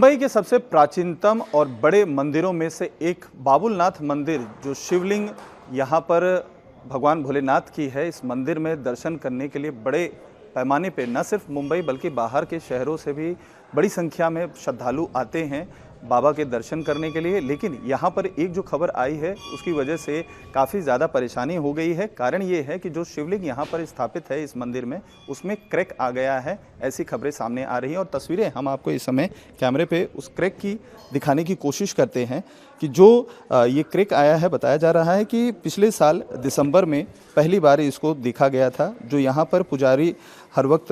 मुंबई के सबसे प्राचीनतम और बड़े मंदिरों में से एक बाबुलनाथ मंदिर, जो शिवलिंग यहाँ पर भगवान भोलेनाथ की है, इस मंदिर में दर्शन करने के लिए बड़े पैमाने पे न सिर्फ मुंबई बल्कि बाहर के शहरों से भी बड़ी संख्या में श्रद्धालु आते हैं बाबा के दर्शन करने के लिए। लेकिन यहाँ पर एक जो खबर आई है उसकी वजह से काफ़ी ज़्यादा परेशानी हो गई है। कारण ये है कि जो शिवलिंग यहाँ पर स्थापित है इस मंदिर में, उसमें क्रैक आ गया है, ऐसी खबरें सामने आ रही हैं। और तस्वीरें हम आपको इस समय कैमरे पे उस क्रैक की दिखाने की कोशिश करते हैं कि जो ये क्रैक आया है। बताया जा रहा है कि पिछले साल दिसंबर में पहली बार इसको देखा गया था। जो यहाँ पर पुजारी हर वक्त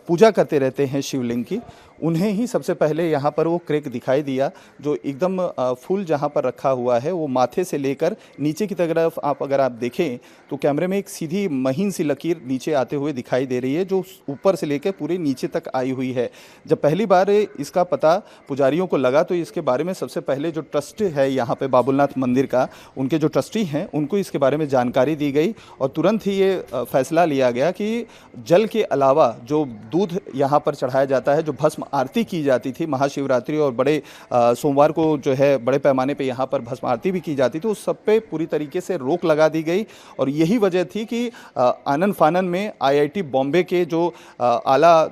पूजा करते रहते हैं शिवलिंग की, उन्हें ही सबसे पहले यहाँ पर वो क्रैक दिखाई दिया। जो एकदम फूल जहाँ पर रखा हुआ है वो माथे से लेकर नीचे की तरफ अगर आप देखें तो कैमरे में एक सीधी महीन सी लकीर नीचे आते हुए दिखाई दे रही है, जो ऊपर से लेकर पूरे नीचे तक आई हुई है। जब पहली बार इसका पता पुजारियों को लगा तो इसके बारे में सबसे पहले जो ट्रस्ट है यहाँ पे बाबुलनाथ मंदिर का, उनके जो ट्रस्टी हैं उनको इसके बारे में जानकारी दी गई और तुरंत ही ये फैसला लिया गया कि जल के अलावा जो दूध यहाँ पर चढ़ाया जाता है, जो भस्म आरती की जाती थी महाशिवरात्रि और बड़े सोमवार को जो है बड़े पैमाने पे यहाँ पर भस्म आरती भी की जाती थी, उस सब पे पूरी तरीके से रोक लगा दी गई। और यही वजह थी कि आनन फानन में आईआईटी बॉम्बे के जो आला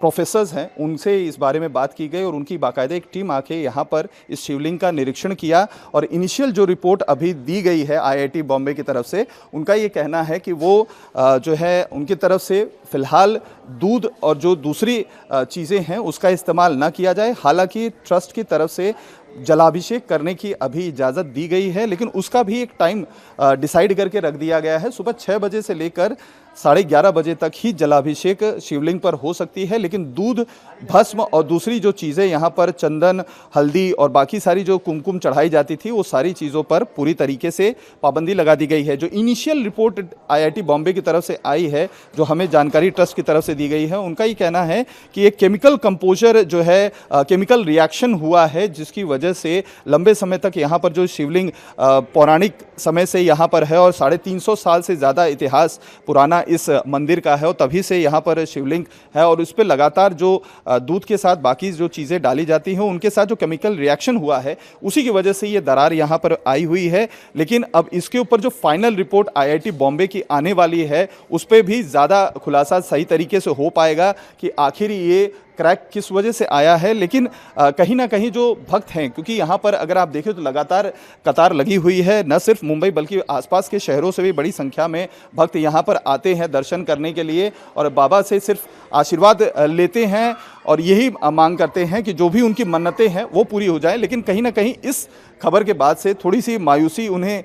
प्रोफेसर्स हैं उनसे इस बारे में बात की गई और उनकी बाकायदा एक टीम आके यहाँ पर इस शिवलिंग का निरीक्षण किया। और इनिशियल जो रिपोर्ट अभी दी गई है आईआईटी बॉम्बे की तरफ से, उनका ये कहना है कि वो जो है उनकी तरफ से फ़िलहाल दूध और जो दूसरी चीज़ें हैं उसका इस्तेमाल ना किया जाए। हालांकि ट्रस्ट की तरफ से जलाभिषेक करने की अभी इजाज़त दी गई है, लेकिन उसका भी एक टाइम डिसाइड करके रख दिया गया है। सुबह 6 बजे से लेकर 11:30 बजे तक ही जलाभिषेक शिवलिंग पर हो सकती है। लेकिन दूध, भस्म और दूसरी जो चीज़ें यहाँ पर चंदन, हल्दी और बाकी सारी जो कुमकुम चढ़ाई जाती थी, वो सारी चीज़ों पर पूरी तरीके से पाबंदी लगा दी गई है। जो इनिशियल रिपोर्ट आईआईटी बॉम्बे की तरफ से आई है, जो हमें जानकारी ट्रस्ट की तरफ से दी गई है, उनका ये कहना है कि एक केमिकल कंपोजर जो है केमिकल रिएक्शन हुआ है, जिसकी वजह से लंबे समय तक यहाँ पर जो शिवलिंग पौराणिक समय से यहाँ पर है और 350 साल से ज़्यादा इतिहास पुराना इस मंदिर का है और तभी से यहाँ पर शिवलिंग है और उस पर लगातार जो दूध के साथ बाकी जो चीज़ें डाली जाती हैं उनके साथ जो केमिकल रिएक्शन हुआ है, उसी की वजह से ये दरार यहाँ पर आई हुई है। लेकिन अब इसके ऊपर जो फाइनल रिपोर्ट आईआईटी बॉम्बे की आने वाली है, उस पर भी ज़्यादा खुलासा सही तरीके से हो पाएगा कि आखिर ये क्रैक किस वजह से आया है। लेकिन कहीं ना कहीं जो भक्त हैं, क्योंकि यहाँ पर अगर आप देखें तो लगातार कतार लगी हुई है, न सिर्फ मुंबई बल्कि आसपास के शहरों से भी बड़ी संख्या में भक्त यहाँ पर आते हैं दर्शन करने के लिए और बाबा से सिर्फ आशीर्वाद लेते हैं और यही मांग करते हैं कि जो भी उनकी मन्नतें हैं वो पूरी हो जाए। लेकिन कहीं ना कहीं इस खबर के बाद से थोड़ी सी मायूसी उन्हें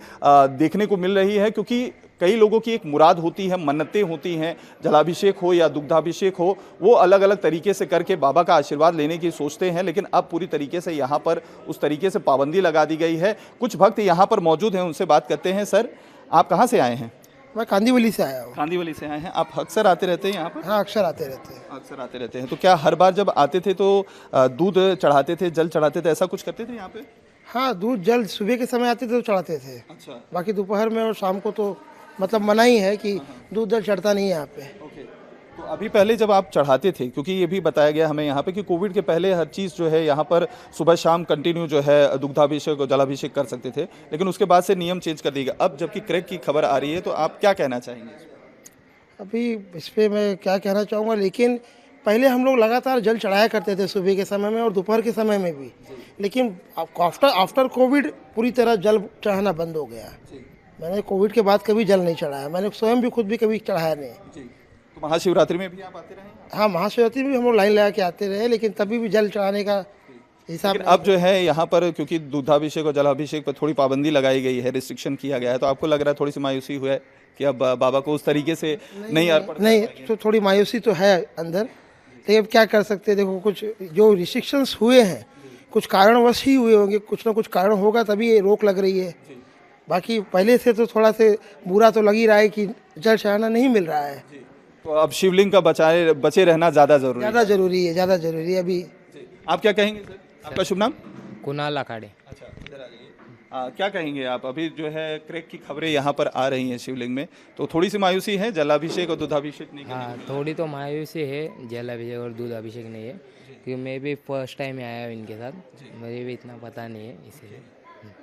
देखने को मिल रही है, क्योंकि कई लोगों की एक मुराद होती है, मन्नतें होती हैं, जलाभिषेक हो या दुग्धाभिषेक हो, वो अलग अलग तरीके से करके बाबा का आशीर्वाद लेने की सोचते हैं। लेकिन अब पूरी तरीके से यहाँ पर उस तरीके से पाबंदी लगा दी गई है। कुछ भक्त यहाँ पर मौजूद हैं, उनसे बात करते हैं। सर, आप कहाँ से आए हैं? मैं कांदीवली से आया हूँ। कांदीवली से आए हैं। आप अक्सर आते रहते हैं यहाँ पर? हाँ, अक्सर आते रहते हैं। अक्सर आते रहते हैं। तो क्या हर बार जब आते थे तो दूध चढ़ाते थे, जल चढ़ाते थे, ऐसा कुछ करते थे यहाँ पे? हाँ, दूध जल सुबह के समय आते थे तो चढ़ाते थे। अच्छा। बाकी दोपहर में और शाम को तो मतलब मना ही है कि दूध जल चढ़ता नहीं है यहाँ पे। ओके। तो अभी पहले जब आप चढ़ाते थे, क्योंकि ये भी बताया गया हमें यहाँ पे कि कोविड के पहले हर चीज़ जो है यहाँ पर सुबह शाम कंटिन्यू जो है दुग्धाभिषेक और जलाभिषेक कर सकते थे, लेकिन उसके बाद से नियम चेंज कर दिया गया। अब जबकि क्रैक की खबर आ रही है तो आप क्या कहना चाहेंगे? अभी इस पर मैं क्या कहना चाहूँगा, लेकिन पहले हम लोग लगातार जल चढ़ाया करते थे सुबह के समय में और दोपहर के समय में भी। लेकिन आफ्टर कोविड पूरी तरह जल चढ़ाना बंद हो गया। मैंने कोविड के बाद कभी जल नहीं चढ़ाया, मैंने स्वयं भी खुद भी कभी चढ़ाया नहीं। तो महाशिवरात्रि में भी आप आते रहे? हाँ, महाशिवरात्रि में भी हम लोग लाइन लगा के आते रहे, लेकिन तभी भी जल चढ़ाने का हिसाब। अब जो है यहाँ पर क्योंकि दूधाभिषेक और जलाभिषेक पर थोड़ी पाबंदी लगाई गई है, रिस्ट्रिक्शन किया गया है, तो आपको लग रहा है थोड़ी सी मायूसी हुआ है कि अब बाबा को उस तरीके से नहीं तो थोड़ी मायूसी तो है अंदर, लेकिन अब क्या कर सकते हैं। देखो, कुछ जो रिस्ट्रिक्शंस हुए हैं कुछ कारणवश ही हुए होंगे, कुछ ना कुछ कारण होगा तभी ये रोक लग रही है। बाकी पहले से तो थोड़ा से बुरा तो लग ही रहा है कि जल चढ़ाना नहीं मिल रहा है। तो अब शिवलिंग का बचे रहना ज़्यादा ज़रूरी है। ज़्यादा ज़रूरी है अभी। आप क्या कहेंगे सर? आपका शुभ नाम? कुणाल अखाड़े। अच्छा, इधर आ जाइए। क्या कहेंगे आप? अभी जो है क्रैक की खबरें यहाँ पर आ रही हैं शिवलिंग में, तो थोड़ी सी मायूसी है, जलाभिषेक और दूधाभिषेक नहीं करने हाँ, थोड़ी तो मायूसी है, जल अभिषेक और दूध अभिषेक नहीं है, क्योंकि मैं भी फर्स्ट टाइम आया हूँ इनके साथ, मुझे भी इतना पता नहीं है इसीलिए।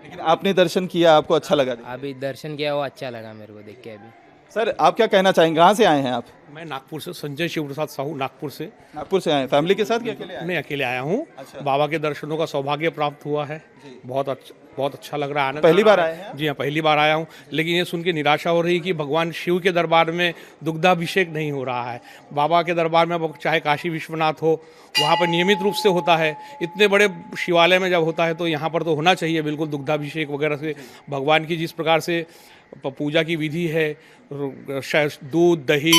लेकिन आपने दर्शन किया, आपको अच्छा लगा? अभी दर्शन किया, वो अच्छा लगा मेरे को देख के अभी। सर आप क्या कहना चाहेंगे? कहाँ से आए हैं आप? मैं नागपुर से संजय शिव प्रसाद साहू नागपुर से। नागपुर से आए हैं, फैमिली के साथ कि अकेले आए हैं? मैं अकेले आया हूँ। अच्छा। बाबा के दर्शनों का सौभाग्य प्राप्त हुआ है। बहुत अच्छा लग रहा है। आनंद पहली आ रहा बार है। आए हैं आप? जी हाँ, पहली बार आया हूँ, लेकिन ये सुन के निराशा हो रही कि भगवान शिव के दरबार में दुग्धाभिषेक नहीं हो रहा है। बाबा के दरबार में चाहे काशी विश्वनाथ हो, वहाँ पर नियमित रूप से होता है। इतने बड़े शिवालय में जब होता है तो यहाँ पर तो होना चाहिए बिल्कुल दुग्धाभिषेक वगैरह से। भगवान की जिस प्रकार से पूजा की विधि है, दूध, दही,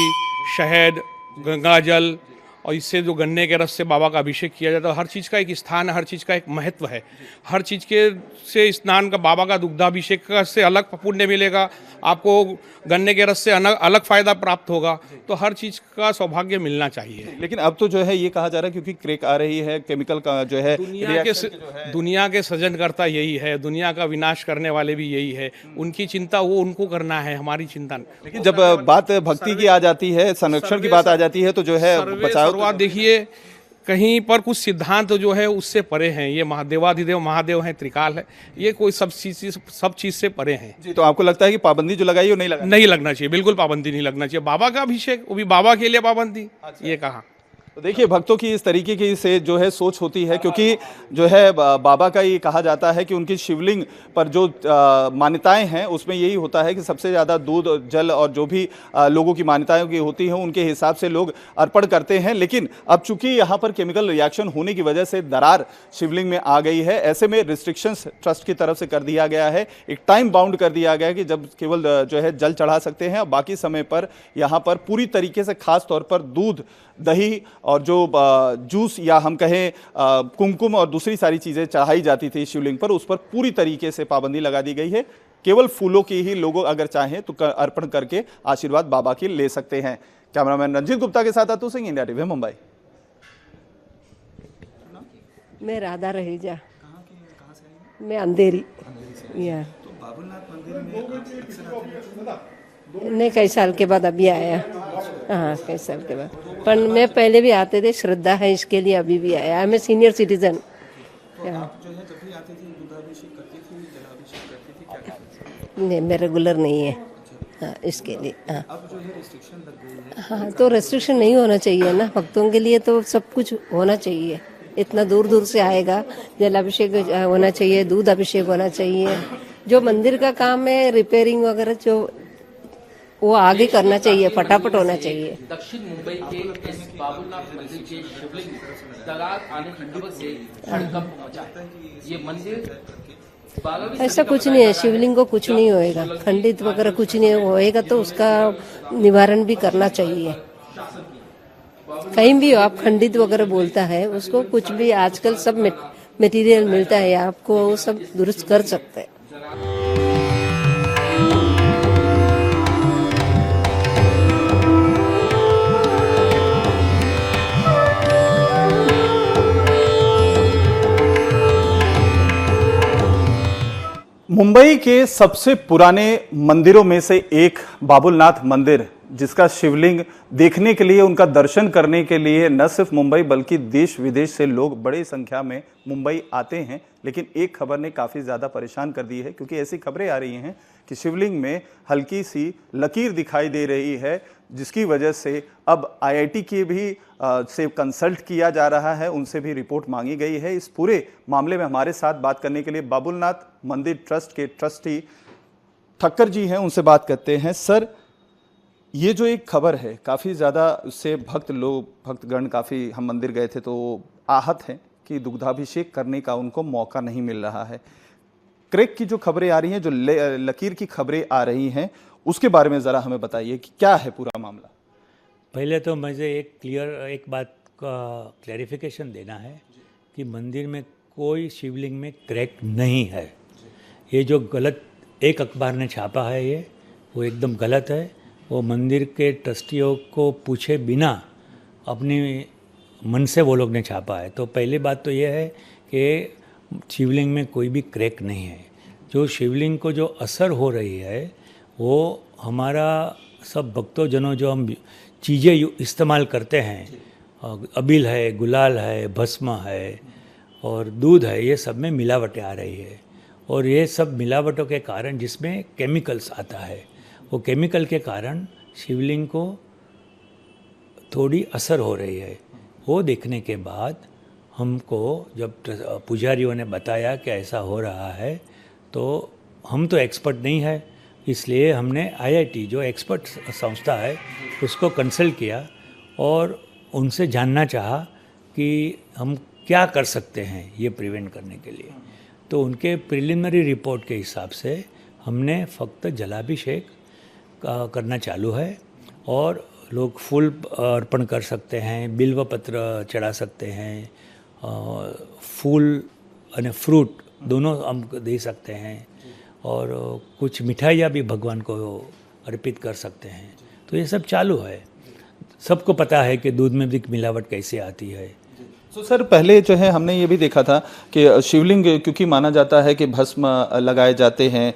शहद, गंगा जल और इससे जो गन्ने के रस से बाबा का अभिषेक किया जाता है, हर चीज़ का एक स्थान है, हर चीज़ का एक महत्व है। हर चीज़ के से स्नान का, बाबा का दुग्धाभिषेक का से अलग पुण्य मिलेगा आपको, गन्ने के रस से अलग फायदा प्राप्त होगा, तो हर चीज़ का सौभाग्य मिलना चाहिए। लेकिन अब तो जो है ये कहा जा रहा है क्योंकि क्रैक आ रही है, केमिकल का जो है दुनिया के सृजनकर्ता यही है, दुनिया का विनाश करने वाले भी यही है। उनकी चिंता वो उनको करना है, हमारी चिंता नहीं। लेकिन जब बात भक्ति की आ जाती है, संरक्षण की बात आ जाती है, तो जो है बचाव शुरुआत देखिए, कहीं पर कुछ सिद्धांत जो है उससे परे हैं। ये महादेवाधिदेव महादेव हैं, त्रिकाल है, ये कोई सब चीज से परे हैं। जी, तो आपको लगता है कि पाबंदी जो लगाई वो नहीं लगा? नहीं लगना चाहिए, बिल्कुल पाबंदी नहीं लगना चाहिए। बाबा का अभिषेक, वो भी बाबा के लिए पाबंदी, ये कहा। तो देखिए भक्तों की इस तरीके की से जो है सोच होती है, क्योंकि जो है बाबा का ये कहा जाता है कि उनकी शिवलिंग पर जो मान्यताएं हैं उसमें यही होता है कि सबसे ज़्यादा दूध, जल और जो भी लोगों की मान्यताएं की होती हैं उनके हिसाब से लोग अर्पण करते हैं। लेकिन अब चूंकि यहाँ पर केमिकल रिएक्शन होने की वजह से दरार शिवलिंग में आ गई है, ऐसे में रिस्ट्रिक्शंस ट्रस्ट की तरफ से कर दिया गया है। एक टाइम बाउंड कर दिया गया है कि जब केवल जो है जल चढ़ा सकते हैं, बाकी समय पर यहाँ पर पूरी तरीके से खास तौर पर दूध, दही और जो जूस या हम कहें कुमकुम और दूसरी सारी चीज़ें चढ़ाई जाती थी शिवलिंग पर, उस पर पूरी तरीके से पाबंदी लगा दी गई है। केवल फूलों की ही लोग अगर चाहें तो अर्पण करके आशीर्वाद बाबा की ले सकते हैं। कैमरामैन रंजीत गुप्ता के साथ अतुल सिंह, इंडिया टीवी मुंबई। मैं राधा रहेजा, मैं अंधेरी। नहीं, कई साल के बाद अभी आया। हाँ, कई साल के बाद, पर मैं पहले भी आते थे, श्रद्धा है इसके लिए अभी भी आया। मैं सीनियर सिटीजन। नहीं, मैं रेगुलर नहीं है। हाँ, इसके लिए। हाँ, तो रेस्ट्रिक्शन नहीं होना चाहिए ना, भक्तों के लिए तो सब कुछ होना चाहिए। इतना दूर दूर से आएगा, जलाभिषेक होना चाहिए, दूध अभिषेक होना चाहिए। जो मंदिर का काम है, रिपेयरिंग वगैरह, जो वो आगे करना चाहिए, फटाफट होना चाहिए। दक्षिण मुंबई के इस बाबुलनाथ मंदिर के शिवलिंग दरार आने की खबर से हड़कंप मचा। ये मंदिर ऐसा कुछ नहीं है, शिवलिंग को कुछ नहीं होएगा, खंडित वगैरह कुछ नहीं होएगा, तो उसका निवारण भी करना चाहिए। कहीं भी हो आप, खंडित वगैरह बोलता है उसको, कुछ भी आजकल सब मटेरियल मिलता है, आपको वो सब दुरुस्त कर सकते हैं। मुंबई के सबसे पुराने मंदिरों में से एक बाबुलनाथ मंदिर, जिसका शिवलिंग देखने के लिए, उनका दर्शन करने के लिए न सिर्फ मुंबई बल्कि देश विदेश से लोग बड़ी संख्या में मुंबई आते हैं। लेकिन एक खबर ने काफ़ी ज़्यादा परेशान कर दी है, क्योंकि ऐसी खबरें आ रही हैं कि शिवलिंग में हल्की सी लकीर दिखाई दे रही है, जिसकी वजह से अब IIT की भी से कंसल्ट किया जा रहा है, उनसे भी रिपोर्ट मांगी गई है। इस पूरे मामले में हमारे साथ बात करने के लिए बाबुलनाथ मंदिर ट्रस्ट के ट्रस्टी ठक्कर जी हैं, उनसे बात करते हैं। सर, ये जो एक खबर है, काफ़ी ज़्यादा उससे भक्तगण काफ़ी, हम मंदिर गए थे तो आहत हैं कि दुग्धाभिषेक करने का उनको मौका नहीं मिल रहा है। क्रैक की जो खबरें आ रही हैं, जो लकीर की खबरें आ रही हैं, उसके बारे में ज़रा हमें बताइए कि क्या है पूरा मामला। पहले तो मुझे एक बात का क्लैरिफिकेशन देना है कि मंदिर में कोई शिवलिंग में क्रैक नहीं है। ये जो गलत एक अखबार ने छापा है, ये वो एकदम गलत है। वो मंदिर के ट्रस्टियों को पूछे बिना अपनी मन से वो लोग ने छापा है। तो पहली बात तो ये है कि शिवलिंग में कोई भी क्रैक नहीं है। जो शिवलिंग को जो असर हो रही है वो हमारा सब भक्तों जो हम चीज़ें इस्तेमाल करते हैं, अबील है, गुलाल है, भस्म है और दूध है, ये सब में मिलावटें आ रही है। और ये सब मिलावटों के कारण जिसमें केमिकल्स आता है, वो केमिकल के कारण शिवलिंग को थोड़ी असर हो रही है। वो देखने के बाद हमको जब पुजारियों ने बताया कि ऐसा हो रहा है, तो हम तो एक्सपर्ट नहीं है, इसलिए हमने IIT जो एक्सपर्ट संस्था है उसको कंसल्ट किया और उनसे जानना चाहा कि हम क्या कर सकते हैं ये प्रिवेंट करने के लिए। तो उनके प्रिलिमिनरी रिपोर्ट के हिसाब से हमने फक्त जलाभिषेक करना चालू है और लोग फूल अर्पण कर सकते हैं, बिल्व पत्र चढ़ा सकते हैं, फूल और फ्रूट दोनों हम दे सकते हैं और कुछ मिठाइयाँ भी भगवान को अर्पित कर सकते हैं। तो ये सब चालू है। सबको पता है कि दूध में भी मिलावट कैसे आती है। तो सर पहले जो है हमने ये भी देखा था कि शिवलिंग क्योंकि माना जाता है कि भस्म लगाए जाते हैं,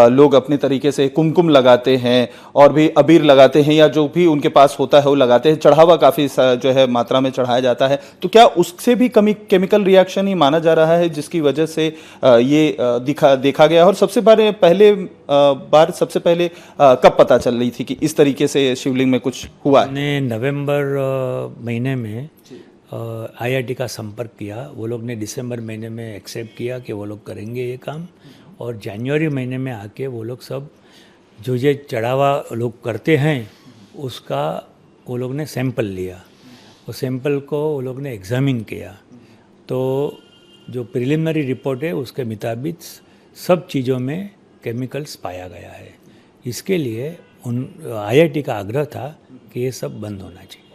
लोग अपने तरीके से कुमकुम लगाते हैं और भी अबीर लगाते हैं या जो भी उनके पास होता है वो लगाते हैं, चढ़ावा काफ़ी जो है मात्रा में चढ़ाया जाता है। तो क्या उससे भी केमिकल रिएक्शन ही माना जा रहा है जिसकी वजह से ये देखा गया? और सबसे पहले कब पता चल रही थी कि इस तरीके से शिवलिंग में कुछ हुआ है? नवंबर महीने में IIT का संपर्क किया। वो लोग ने दिसंबर महीने में एक्सेप्ट किया कि वो लोग करेंगे ये काम, और जनवरी महीने में आके वो लोग सब जो ये चढ़ावा लोग करते हैं उसका वो लोग ने सैंपल लिया। वो सैंपल को वो लोग ने एग्जामिन किया, तो जो प्रिलिमिनरी रिपोर्ट है उसके मुताबिक सब चीज़ों में केमिकल्स पाया गया है। इसके लिए IIT का आग्रह था कि ये सब बंद होना चाहिए।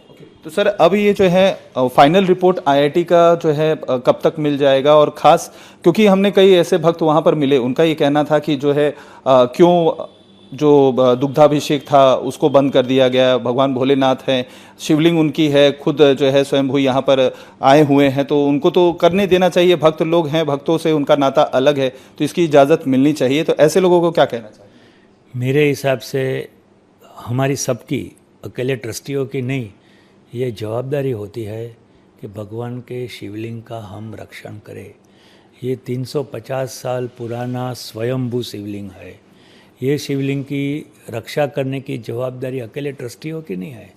तो सर अब ये जो है फाइनल रिपोर्ट IIT का जो है कब तक मिल जाएगा? और ख़ास क्योंकि हमने कई ऐसे भक्त वहाँ पर मिले, उनका ये कहना था कि जो है क्यों जो दुग्धाभिषेक था उसको बंद कर दिया गया। भगवान भोलेनाथ हैं, शिवलिंग उनकी है, खुद जो है स्वयंभू यहाँ पर आए हुए हैं, तो उनको तो करने देना चाहिए। भक्त लोग हैं, भक्तों से उनका नाता अलग है, तो इसकी इजाज़त मिलनी चाहिए। तो ऐसे लोगों को क्या कहना चाहिए? मेरे हिसाब से हमारी सबकी, अकेले ट्रस्टियों की नहीं, ये जवाबदारी होती है कि भगवान के शिवलिंग का हम रक्षण करें। ये 350 साल पुराना स्वयंभू शिवलिंग है। ये शिवलिंग की रक्षा करने की जवाबदारी अकेले ट्रस्टियों की नहीं है।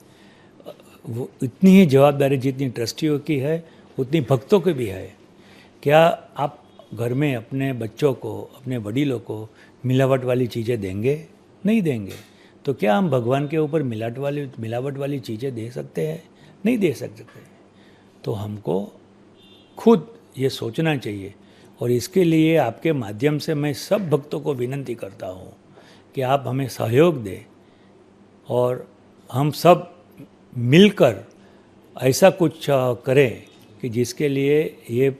वो इतनी ही जवाबदारी जितनी ट्रस्टियों की है उतनी भक्तों की भी है। क्या आप घर में अपने बच्चों को, अपने वडीलों को मिलावट वाली चीज़ें देंगे? नहीं देंगे। तो क्या हम भगवान के ऊपर मिलावट वाली चीज़ें दे सकते हैं? नहीं दे सकते। तो हमको खुद ये सोचना चाहिए, और इसके लिए आपके माध्यम से मैं सब भक्तों को विनती करता हूँ कि आप हमें सहयोग दें और हम सब मिलकर ऐसा कुछ करें कि जिसके लिए ये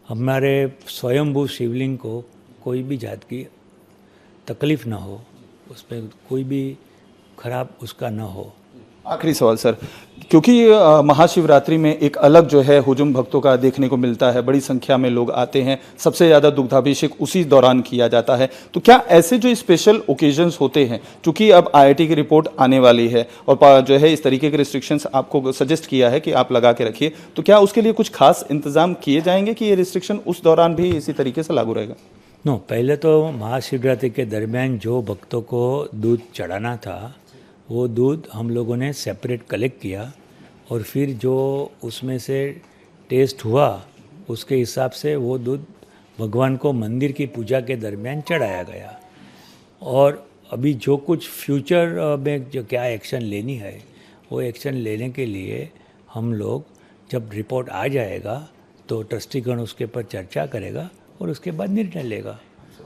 हमारे स्वयंभू शिवलिंग को कोई भी जात की तकलीफ़ ना हो, उस पर कोई भी खराब उसका ना हो। आखिरी सवाल सर, क्योंकि महाशिवरात्रि में एक अलग जो है हुजूम भक्तों का देखने को मिलता है, बड़ी संख्या में लोग आते हैं, सबसे ज़्यादा दुग्धाभिषेक उसी दौरान किया जाता है, तो क्या ऐसे जो स्पेशल ओकेजन्स होते हैं, चूँकि अब IIT की रिपोर्ट आने वाली है और जो है इस तरीके के रिस्ट्रिक्शंस आपको सजेस्ट किया है कि आप लगा के रखिए, तो क्या उसके लिए कुछ खास इंतजाम किए जाएंगे कि ये रिस्ट्रिक्शन उस दौरान भी इसी तरीके से लागू रहेगा? पहले तो महाशिवरात्रि के दरमियान जो भक्तों को दूध चढ़ाना था वो दूध हम लोगों ने सेपरेट कलेक्ट किया, और फिर जो उसमें से टेस्ट हुआ उसके हिसाब से वो दूध भगवान को मंदिर की पूजा के दरमियान चढ़ाया गया। और अभी जो कुछ फ्यूचर में जो क्या एक्शन लेनी है वो एक्शन लेने के लिए हम लोग, जब रिपोर्ट आ जाएगा तो ट्रस्टीगण उसके ऊपर चर्चा करेगा और उसके बाद निर्णय लेगा,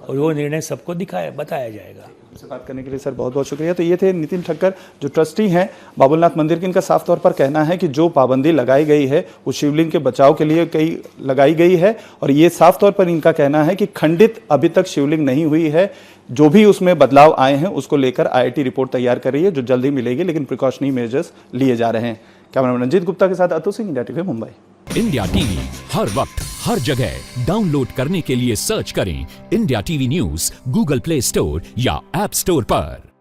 और वो निर्णय सबको बताया जाएगा। से बात करने के लिए सर बहुत बहुत शुक्रिया। तो ये थे नितिन ठक्कर जो ट्रस्टी हैं बाबुलनाथ मंदिर के। इनका साफ तौर पर कहना है कि जो पाबंदी लगाई गई है वो शिवलिंग के बचाव के लिए कई लगाई गई है, और ये साफ तौर पर इनका कहना है कि खंडित अभी तक शिवलिंग नहीं हुई है। जो भी उसमें बदलाव आए हैं उसको लेकर IIT रिपोर्ट तैयार कर रही है, जो जल्द ही मिलेगी, लेकिन प्रिकॉशनरी मेजर्स लिए जा रहे हैं। कैमरामैन रंजीत गुप्ता के साथ Atul Singh, India TV, Mumbai. India TV हर वक्त हर जगह डाउनलोड करने के लिए सर्च करें India TV news Google Play Store या ऐप स्टोर पर।